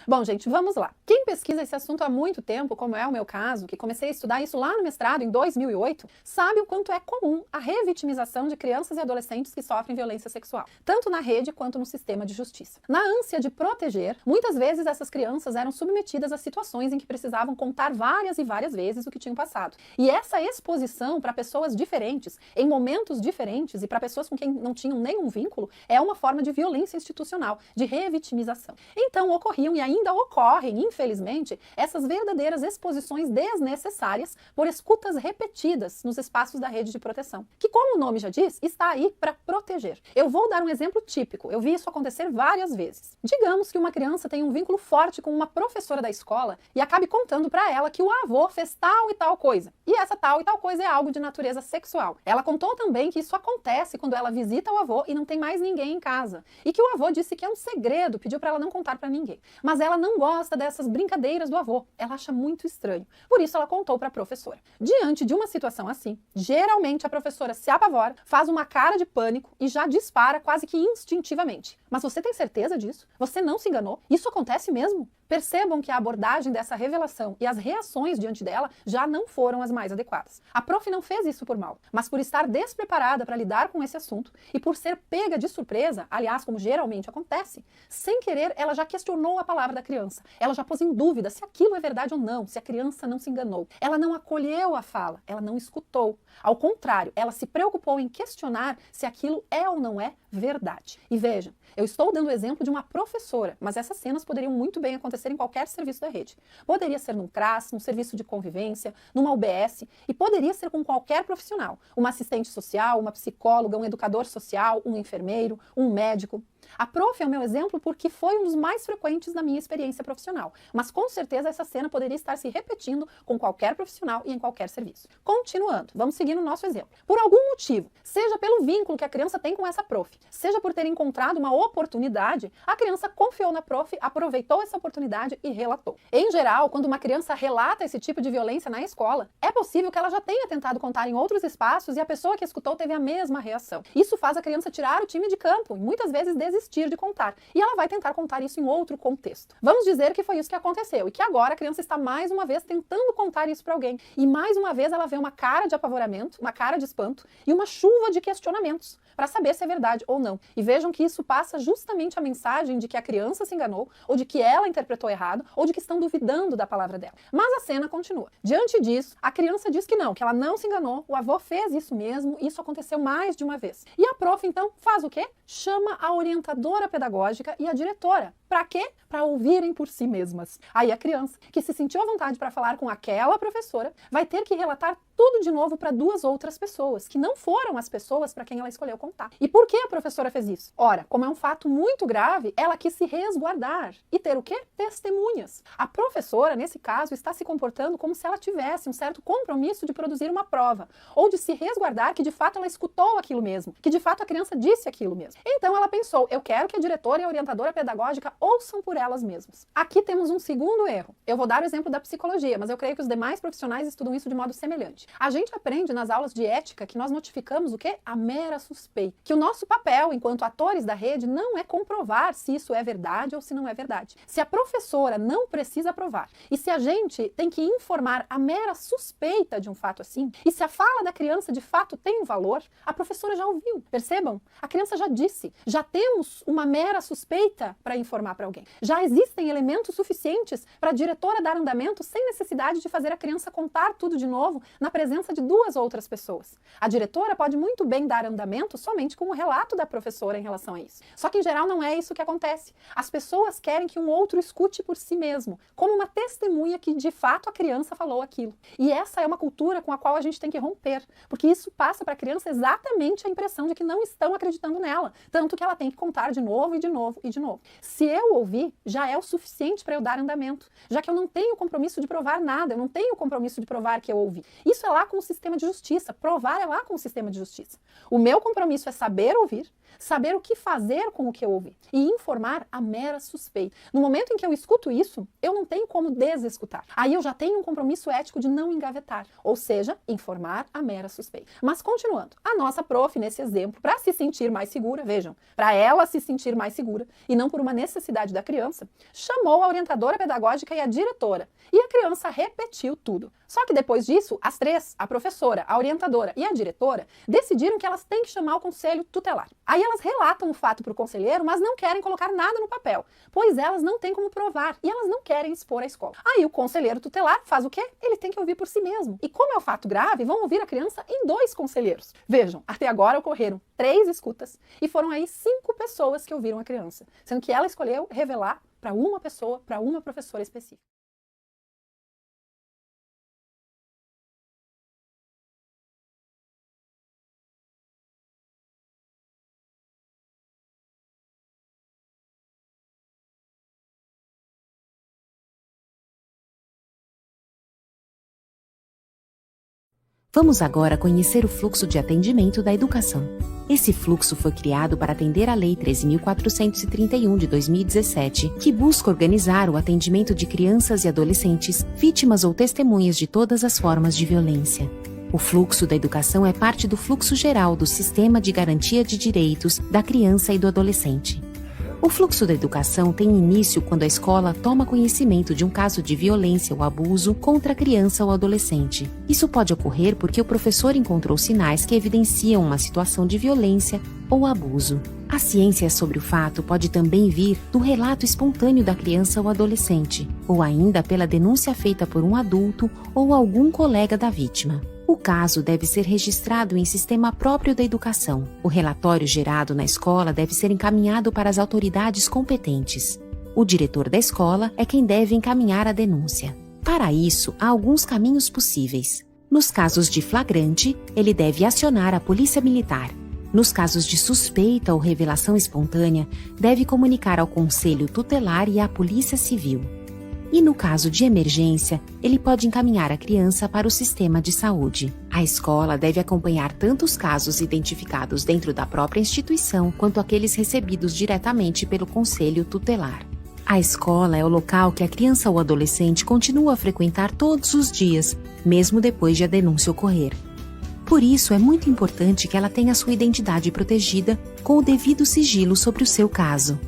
Bom, gente, vamos lá. Quem pesquisa esse assunto há muito tempo, como é o meu caso, que comecei a estudar isso lá no mestrado em 2008, sabe o quanto é comum a revitimização de crianças e adolescentes que sofrem violência sexual, tanto na rede quanto no sistema de justiça. Na ânsia de proteger, muitas vezes essas crianças eram submetidas a situações em que precisavam contar várias e várias vezes o que tinham passado. E essa exposição para pessoas diferentes, em momentos diferentes e para pessoas com quem não tinham nenhum vínculo, é uma forma de violência institucional, de revitimização. Então ocorriam e ainda ocorrem, infelizmente, essas verdadeiras exposições desnecessárias por escutas repetidas nos espaços da rede de proteção, que, como o nome já diz, está aí para proteger. Eu vou dar um exemplo típico, eu vi isso acontecer várias vezes. Digamos que uma criança tem um vínculo forte com uma professora da escola e acabe contando para ela que o avô fez tal e tal coisa. E essa tal e tal coisa é algo de natureza sexual. Ela contou também que isso acontece quando ela visita o avô e não tem mais ninguém em casa. E que o avô disse que é um segredo, pediu para ela não contar para ninguém. Mas ela não gosta dessas brincadeiras do avô. Ela acha muito estranho. Por isso ela contou para a professora. Diante de uma situação assim, geralmente a professora se apavora, faz uma cara de pânico e já dispara quase que instintivamente. Mas você tem certeza disso? Você não se enganou? Isso acontece mesmo? Percebam que a abordagem dessa revelação e as reações diante dela já não foram as mais adequadas. A prof não fez isso por mal, mas por estar despreparada para lidar com esse assunto e por ser pega de surpresa, aliás, como geralmente acontece, sem querer ela já questionou a palavra da criança. Ela já pôs em dúvida se aquilo é verdade ou não, se a criança não se enganou. Ela não acolheu a fala, ela não escutou. Ao contrário, ela se preocupou em questionar se aquilo é ou não é verdade. E vejam, eu estou dando o exemplo de uma professora, mas essas cenas poderiam muito bem acontecer em qualquer serviço da rede. Poderia ser num CRAS, num serviço de convivência, numa UBS, e poderia ser com qualquer profissional. Uma assistente social, uma psicóloga, um educador social, um enfermeiro, um médico. A prof é o meu exemplo porque foi um dos mais frequentes na minha experiência profissional, mas com certeza essa cena poderia estar se repetindo com qualquer profissional e em qualquer serviço. Continuando, vamos seguir no nosso exemplo. Por algum motivo, seja pelo vínculo que a criança tem com essa prof, seja por ter encontrado uma oportunidade, a criança confiou na prof, aproveitou essa oportunidade e relatou. Em geral, quando uma criança relata esse tipo de violência na escola, é possível que ela já tenha tentado contar em outros espaços e a pessoa que escutou teve a mesma reação. Isso faz a criança tirar o time de campo e muitas vezes desistir de contar. E ela vai tentar contar isso em outro contexto. Vamos dizer que foi isso que aconteceu e que agora a criança está mais uma vez tentando contar isso para alguém. E mais uma vez ela vê uma cara de apavoramento, uma cara de espanto e uma chuva de questionamentos para saber se é verdade ou não. E vejam que isso passa justamente a mensagem de que a criança se enganou, ou de que ela interpretou errado, ou de que estão duvidando da palavra dela. Mas a cena continua. Diante disso, a criança diz que não, que ela não se enganou, o avô fez isso mesmo, isso aconteceu mais de uma vez. E a prof, então, faz o quê? Chama a orientadora pedagógica e a diretora. Para quê? Para ouvirem por si mesmas. Aí a criança, que se sentiu à vontade para falar com aquela professora, vai ter que relatar tudo de novo para duas outras pessoas, que não foram as pessoas para quem ela escolheu contar. E por que a professora fez isso? Ora, como é um fato muito grave, ela quis se resguardar e ter o quê? Testemunhas. A professora, nesse caso, está se comportando como se ela tivesse um certo compromisso de produzir uma prova, ou de se resguardar que de fato ela escutou aquilo mesmo, que de fato a criança disse aquilo mesmo. Então ela pensou, eu quero que a diretora e a orientadora pedagógica ouçam por elas mesmas. Aqui temos um segundo erro. Eu vou dar o exemplo da psicologia, mas eu creio que os demais profissionais estudam isso de modo semelhante. A gente aprende nas aulas de ética que nós notificamos o quê? A mera suspeita. Que o nosso papel, enquanto atores da rede, não é comprovar se isso é verdade ou se não é verdade. Se a professora não precisa provar, e se a gente tem que informar a mera suspeita de um fato assim, e se a fala da criança de fato tem valor, a professora já ouviu. Percebam? A criança já disse. Já temos uma mera suspeita para informar para alguém. Já existem elementos suficientes para a diretora dar andamento sem necessidade de fazer a criança contar tudo de novo na presença de duas outras pessoas. A diretora pode muito bem dar andamento somente com o relato da professora em relação a isso. Só que em geral não é isso que acontece. As pessoas querem que um outro escute por si mesmo, como uma testemunha que de fato a criança falou aquilo. E essa é uma cultura com a qual a gente tem que romper, porque isso passa para a criança exatamente a impressão de que não estão acreditando nela, tanto que ela tem que contar de novo e de novo e de novo. Se eu ouvir, já é o suficiente para eu dar andamento, já que eu não tenho compromisso de provar nada, eu não tenho compromisso de provar que eu ouvi. Isso isso é lá com o sistema de justiça, provar é lá com o sistema de justiça. O meu compromisso é saber ouvir, saber o que fazer com o que eu ouvi e informar a mera suspeita. No momento em que eu escuto isso, eu não tenho como desescutar. Aí eu já tenho um compromisso ético de não engavetar, ou seja, informar a mera suspeita. Mas continuando, a nossa prof nesse exemplo, para se sentir mais segura, vejam, para ela se sentir mais segura e não por uma necessidade da criança, chamou a orientadora pedagógica e a diretora e a criança repetiu tudo. Só que depois disso, as três, a professora, a orientadora e a diretora, decidiram que elas têm que chamar o conselho tutelar. Aí elas relatam o fato para o conselheiro, mas não querem colocar nada no papel, pois elas não têm como provar e elas não querem expor a escola. Aí o conselheiro tutelar faz o quê? Ele tem que ouvir por si mesmo. E como é um fato grave, vão ouvir a criança em 2 conselheiros. Vejam, até agora ocorreram 3 escutas e foram aí 5 pessoas que ouviram a criança, sendo que ela escolheu revelar para uma pessoa, para uma professora específica. Vamos agora conhecer o fluxo de atendimento da educação. Esse fluxo foi criado para atender à Lei 13.431 de 2017, que busca organizar o atendimento de crianças e adolescentes, vítimas ou testemunhas de todas as formas de violência. O fluxo da educação é parte do fluxo geral do Sistema de Garantia de Direitos da Criança e do Adolescente. O fluxo da educação tem início quando a escola toma conhecimento de um caso de violência ou abuso contra a criança ou adolescente. Isso pode ocorrer porque o professor encontrou sinais que evidenciam uma situação de violência ou abuso. A ciência sobre o fato pode também vir do relato espontâneo da criança ou adolescente, ou ainda pela denúncia feita por um adulto ou algum colega da vítima. O caso deve ser registrado em sistema próprio da educação. O relatório gerado na escola deve ser encaminhado para as autoridades competentes. O diretor da escola é quem deve encaminhar a denúncia. Para isso, há alguns caminhos possíveis. Nos casos de flagrante, ele deve acionar a polícia militar. Nos casos de suspeita ou revelação espontânea, deve comunicar ao conselho tutelar e à polícia civil. E no caso de emergência, ele pode encaminhar a criança para o sistema de saúde. A escola deve acompanhar tanto os casos identificados dentro da própria instituição, quanto aqueles recebidos diretamente pelo conselho tutelar. A escola é o local que a criança ou adolescente continua a frequentar todos os dias, mesmo depois de a denúncia ocorrer. Por isso, é muito importante que ela tenha sua identidade protegida com o devido sigilo sobre o seu caso.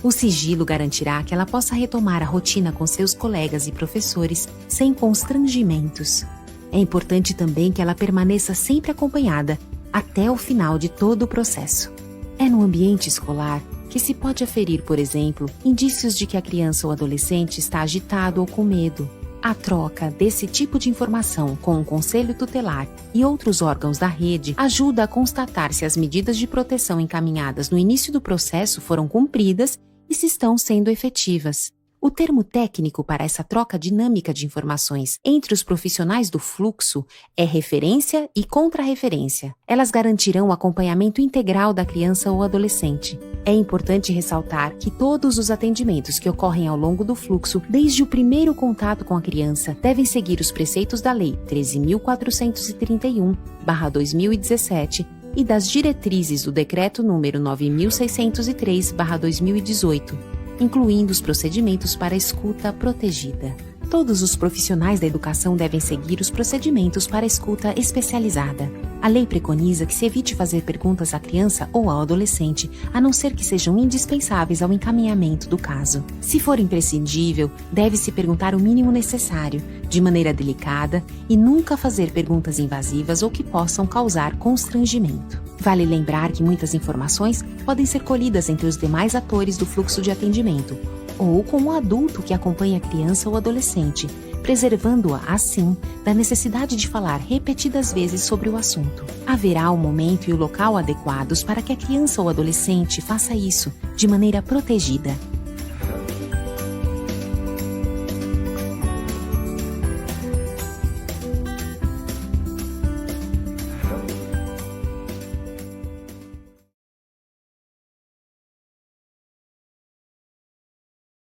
O sigilo garantirá que ela possa retomar a rotina com seus colegas e professores sem constrangimentos. É importante também que ela permaneça sempre acompanhada até o final de todo o processo. É no ambiente escolar que se pode aferir, por exemplo, indícios de que a criança ou adolescente está agitado ou com medo. A troca desse tipo de informação com o conselho tutelar e outros órgãos da rede ajuda a constatar se as medidas de proteção encaminhadas no início do processo foram cumpridas e se estão sendo efetivas. O termo técnico para essa troca dinâmica de informações entre os profissionais do fluxo é referência e contrarreferência. Elas garantirão o acompanhamento integral da criança ou adolescente. É importante ressaltar que todos os atendimentos que ocorrem ao longo do fluxo, desde o primeiro contato com a criança, devem seguir os preceitos da Lei 13.431/2017 e das diretrizes do Decreto número 9.603/2018, incluindo os procedimentos para escuta protegida. Todos os profissionais da educação devem seguir os procedimentos para escuta especializada. A lei preconiza que se evite fazer perguntas à criança ou ao adolescente, a não ser que sejam indispensáveis ao encaminhamento do caso. Se for imprescindível, deve-se perguntar o mínimo necessário, de maneira delicada, e nunca fazer perguntas invasivas ou que possam causar constrangimento. Vale lembrar que muitas informações podem ser colhidas entre os demais atores do fluxo de atendimento, ou com o adulto que acompanha a criança ou adolescente, preservando-a, assim, da necessidade de falar repetidas vezes sobre o assunto. Haverá o momento e o local adequados para que a criança ou adolescente faça isso de maneira protegida.